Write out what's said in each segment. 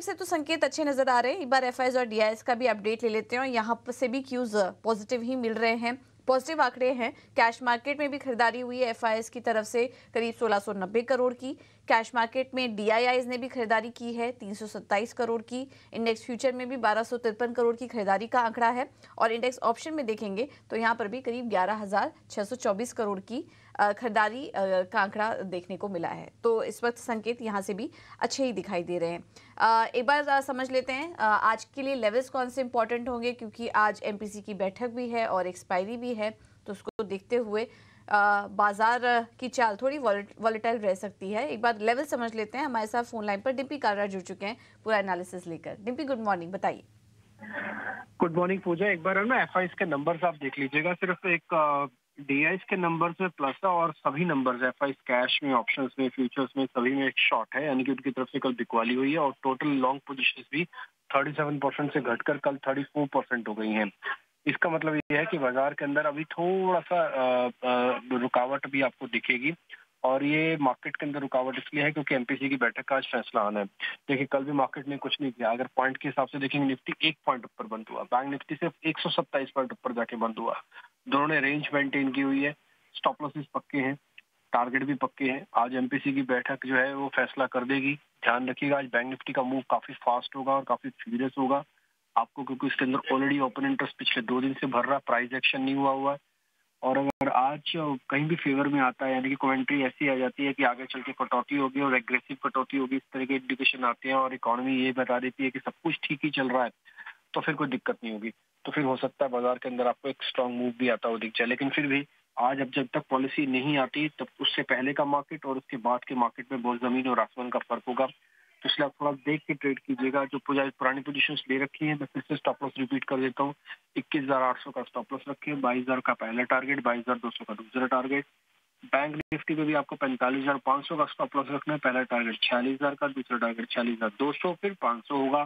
से तो संकेत अच्छे नजर आ रहे हैं। एक बार एफआईएस और डीआईएस का भी अपडेट ले लेते हैं और यहाँ पर से भी क्यूज पॉजिटिव ही मिल रहे हैं, पॉजिटिव आंकड़े हैं। कैश मार्केट में भी खरीदारी हुई है एफआईएस की तरफ से करीब 1690 करोड़ की। कैश मार्केट में डीआईआईज ने भी खरीदारी की है 327 करोड़ की। इंडेक्स फ्यूचर में भी 1253 करोड़ की खरीदारी का आंकड़ा है और इंडेक्स ऑप्शन में देखेंगे तो यहाँ पर भी करीब 11,624 करोड़ की खरीदारी का आंकड़ा देखने को मिला है। तो इस वक्त संकेत यहाँ से भी अच्छे ही दिखाई दे रहे हैं। एक बार समझ लेते हैं आज के लिए लेवल्स कौन से इंपॉर्टेंट होंगे, क्योंकि आज एमपीसी की बैठक भी है और एक्सपायरी भी है, तो उसको देखते हुए बाजार की चाल थोड़ी वॉलेटाइल रह सकती है। एक बार लेवल समझ लेते हैं। हमारे साथ फोन लाइन पर डिम्पी कालरा जुड़ चुके हैं पूरा एनालिसिस लेकर। डिम्पी, गुड मॉर्निंग, बताइए। गुड मॉर्निंग पूजा। एक बार है ना एफआईएस के नंबर्स आप देख लीजिएगा। सिर्फ एक डीआईएस के नंबर्स में प्लस है और सभी नंबर्स एफआईएस कैश में, ऑप्शंस में, फ्यूचर्स में सभी में एक शॉर्ट है, यानी कि उनकी तरफ से कल बिकवाली हुई है और टोटल लॉन्ग पोजीशंस भी 37% से घटकर कल 34% हो गई हैं। इसका मतलब ये है कि बाजार के अंदर अभी थोड़ा सा रुकावट भी आपको दिखेगी और ये मार्केट के अंदर रुकावट इसलिए है क्योंकि एमपीसी की बैठक का आज फैसला आना है। देखिए कल भी मार्केट ने कुछ नहीं किया। अगर पॉइंट के हिसाब से देखेंगे निफ्टी 1 पॉइंट ऊपर बंद हुआ, बैंक निफ्टी सिर्फ 127 पॉइंट ऊपर जाके बंद हुआ। दोनों ने रेंज मेंटेन की हुई है, स्टॉप लॉसेस पक्के हैं, टारगेट भी पक्के हैं। आज एमपीसी की बैठक जो है वो फैसला कर देगी। ध्यान रखिएगा आज बैंक निफ्टी का मूव काफी फास्ट होगा और काफी फ्यूरियस होगा आपको, क्योंकि इसके अंदर ऑलरेडी ओपन इंटरेस्ट पिछले 2 दिन से भर रहा, प्राइस एक्शन नहीं हुआ है। और अगर आज कहीं भी फेवर में आता है, यानी कि कमेंट्री ऐसी आ जाती है कि आगे चल के कटौती होगी और एग्रेसिव कटौती होगी, इस तरह के इंडिकेशन आते हैं और इकोनॉमी ये बता देती है कि सब कुछ ठीक ही चल रहा है, तो फिर कोई दिक्कत नहीं होगी। तो फिर हो सकता है बाजार के अंदर आपको एक स्ट्रांग मूव भी आता हो दिख जाए। लेकिन फिर भी आज अब जब तक पॉलिसी नहीं आती तब उससे पहले का मार्केट और उसके बाद के मार्केट में बहुत जमीन और आसमान का फर्क होगा। तो इसलिए आप थोड़ा देख के ट्रेड कीजिएगा। जो पुरानी पोजीशंस ले रखी है मैं फिर से स्टॉप लॉस रिपीट कर देता हूँ। 21,800 का स्टॉप लॉस रखिए, 22,000 का पहला टारगेट, 22,200 का दूसरा टारगेट। बैंक निफ्टी में भी आपको 45,500 का स्टॉप लॉस रखना है, पहला टारगेट 46,000 का, दूसरा टारगेट 46,200, फिर 500 होगा।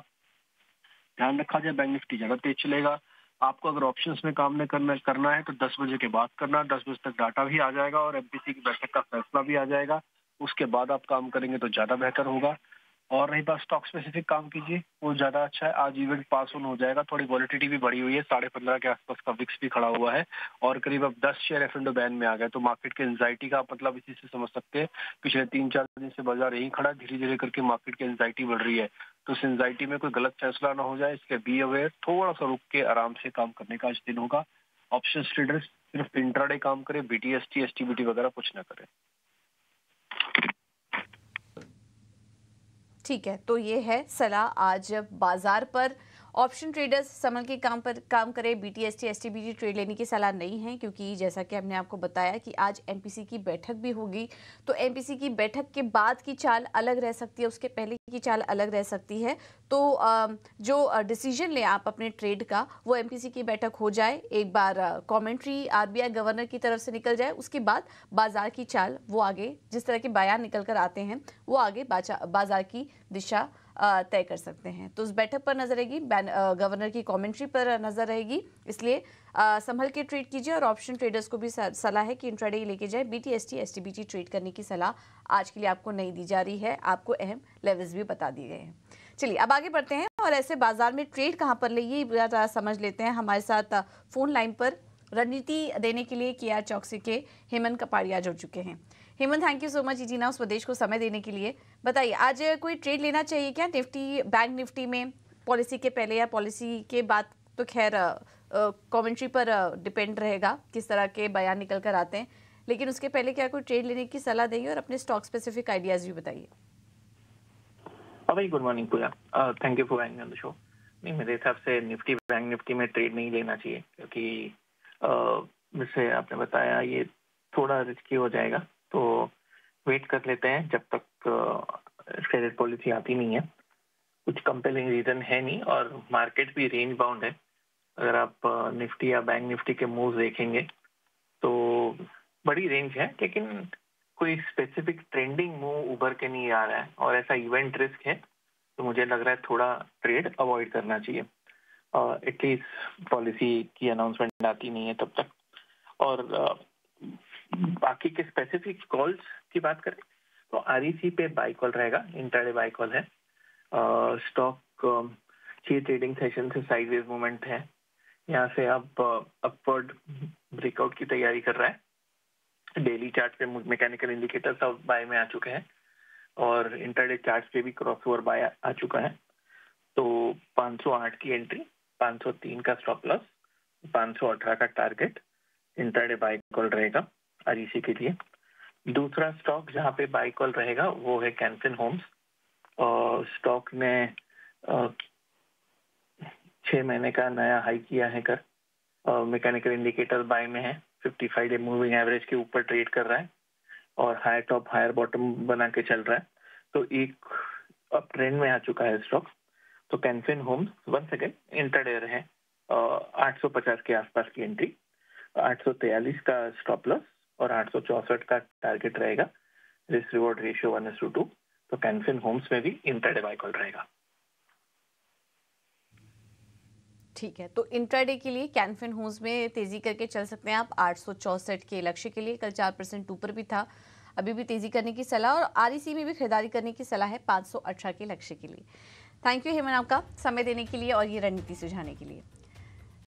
ध्यान रखा जाए बैंक निफ्टी ज्यादा तेज चलेगा। आपको अगर ऑप्शंस में काम नहीं करना है तो 10 बजे के बाद करना। 10 बजे तक डाटा भी आ जाएगा और एमपीसी की बैठक का फैसला भी आ जाएगा। उसके बाद आप काम करेंगे तो ज्यादा बेहतर होगा। और रही बात स्टॉक स्पेसिफिक काम कीजिए, वो ज्यादा अच्छा है। आज इवेंट पास ऑन हो जाएगा। थोड़ी वॉलिटिलिटी भी बढ़ी हुई है, 15.5 के आसपास का विक्स भी खड़ा हुआ है और करीब अब 10 शेयर एफ&ओ बैन में आ गए। तो मार्केट के एंजाइटी का मतलब इसी से समझ सकते हैं। पिछले 3-4 दिन से बाजार यही खड़ा, धीरे धीरे करके मार्केट की एंजाइटी बढ़ रही है। तो इस एंजाइटी में कोई गलत फैसला ना हो जाए, इसके बी अवेयर। थोड़ा सा रुक के आराम से काम करने का आज दिन होगा। ऑप्शन ट्रेडर्स सिर्फ इंट्राडे काम करे, बीटीएसटी एसटीबीटी वगैरह कुछ ना करे। ठीक है, तो ये है सलाह आज बाजार पर। ऑप्शन ट्रेडर्स संभल के काम करें। बीटीएसटी एसटीबीटी ट्रेड लेने की सलाह नहीं है, क्योंकि जैसा कि हमने आपको बताया कि आज एमपीसी की बैठक भी होगी। तो एमपीसी की बैठक के बाद की चाल अलग रह सकती है, उसके पहले की चाल अलग रह सकती है। तो जो डिसीजन ले आप अपने ट्रेड का, वो एमपीसी की बैठक हो जाए, एक बार कमेंट्री आरबीआई गवर्नर की तरफ से निकल जाए, उसके बाद बाजार की चाल वो आगे जिस तरह के बयान निकल कर आते हैं वो आगे बाजार की दिशा तय कर सकते हैं। तो उस बैठक पर नजर रहेगी, गवर्नर की कमेंट्री पर नजर रहेगी। इसलिए संभल के ट्रेड कीजिए और ऑप्शन ट्रेडर्स को भी सलाह है कि इंट्राडे लेके जाए। बीटीएसटी एसटीबीटी ट्रेड करने की सलाह आज के लिए आपको नहीं दी जा रही है, आपको अहम लेवल्स भी बता दिए गए हैं। चलिए अब आगे बढ़ते हैं और ऐसे बाजार में ट्रेड कहाँ पर ले ये समझ लेते हैं। हमारे साथ फोन लाइन पर रणनीति देने के लिए केआर चौकसी के हेमंत कपाड़िया जुड़ चुके हैं। Hemant, thank you so much इजीना स्वदेश को समय देने के लिए। बताइए आज कोई ट्रेड लेना चाहिए क्या निफ्टी, बैंक निफ्टी में, पॉलिसी के पहले या पॉलिसी के बाद? तो खैर कमेंट्री पर डिपेंड रहेगा किस तरह के बयान निकल कर आते हैं, लेकिन उसके पहले क्या कोई ट्रेड लेने की सलाह देंगे और अपने स्टॉक स्पेसिफिक आइडियाज भी बताइए। Very good morning Pooja, thank you for having me on the show. नहीं, मेरे हिसाब से निफ्टी बैंक निफ्टी में ट्रेड नहीं लेना चाहिए, क्योंकि जैसे आपने बताया ये थोड़ा रिस्की हो जाएगा। तो वेट कर लेते हैं जब तक क्रेडिट पॉलिसी आती नहीं है। कुछ कंपेलिंग रीजन है नहीं और मार्केट भी रेंज बाउंड है। अगर आप निफ्टी या बैंक निफ्टी के मूव देखेंगे तो बड़ी रेंज है, लेकिन कोई स्पेसिफिक ट्रेंडिंग मूव उभर के नहीं आ रहा है और ऐसा इवेंट रिस्क है। तो मुझे लग रहा है थोड़ा ट्रेड अवॉइड करना चाहिए, एटलीस्ट पॉलिसी की अनाउंसमेंट आती नहीं है तब तक। और बाकी के स्पेसिफिक कॉल्स की बात करें तो आरईसी पे बाई कॉल रहेगा, इंट्राडे बाई कॉल है। स्टॉक 6 ट्रेडिंग सेशन से साइडवेज मूवमेंट है, यहाँ से अब अपवर्ड ब्रेकआउट की तैयारी कर रहा है। डेली चार्ट पे मैकेनिकल इंडिकेटर्स अब बाय में आ चुके हैं और इंटरडे चार्ट पे भी क्रॉसओवर बाय आ चुका है। तो 508 की एंट्री, 503 का स्टॉप लॉस, 518 का टारगेट इंटरडे बाय कॉल रहेगा आरईसी के लिए। दूसरा स्टॉक जहां पे बाय कॉल रहेगा वो है कैनफिन होम्स। स्टॉक ने 6 महीने का नया हाई किया है कर, मैकेनिकल इंडिकेटर बाय में है, 55 डे मूविंग एवरेज के ऊपर ट्रेड कर रहा है और हायर टॉप हायर बॉटम बना के चल रहा है। तो एक अप ट्रेंड में आ चुका है स्टॉक। तो Canfin Homes once again intraday रहे 850 के आसपास की एंट्री, 843 का स्टॉप लॉस और 864 का टारगेट रहेगा। Risk reward ratio 1:2। तो कैनफिन होम्स में भी इंटरडे बाय कॉल रहेगा। ठीक है, तो इंट्राडे के लिए कैनफिन होम्स में तेजी करके चल सकते हैं आप 864 के लक्ष्य के लिए। कल 4% ऊपर भी था, अभी भी तेजी करने की सलाह और आरईसी में भी खरीदारी करने की सलाह है 518 के लक्ष्य के लिए। थैंक यू हेमन आपका समय देने के लिए और ये रणनीति सुझाने के लिए।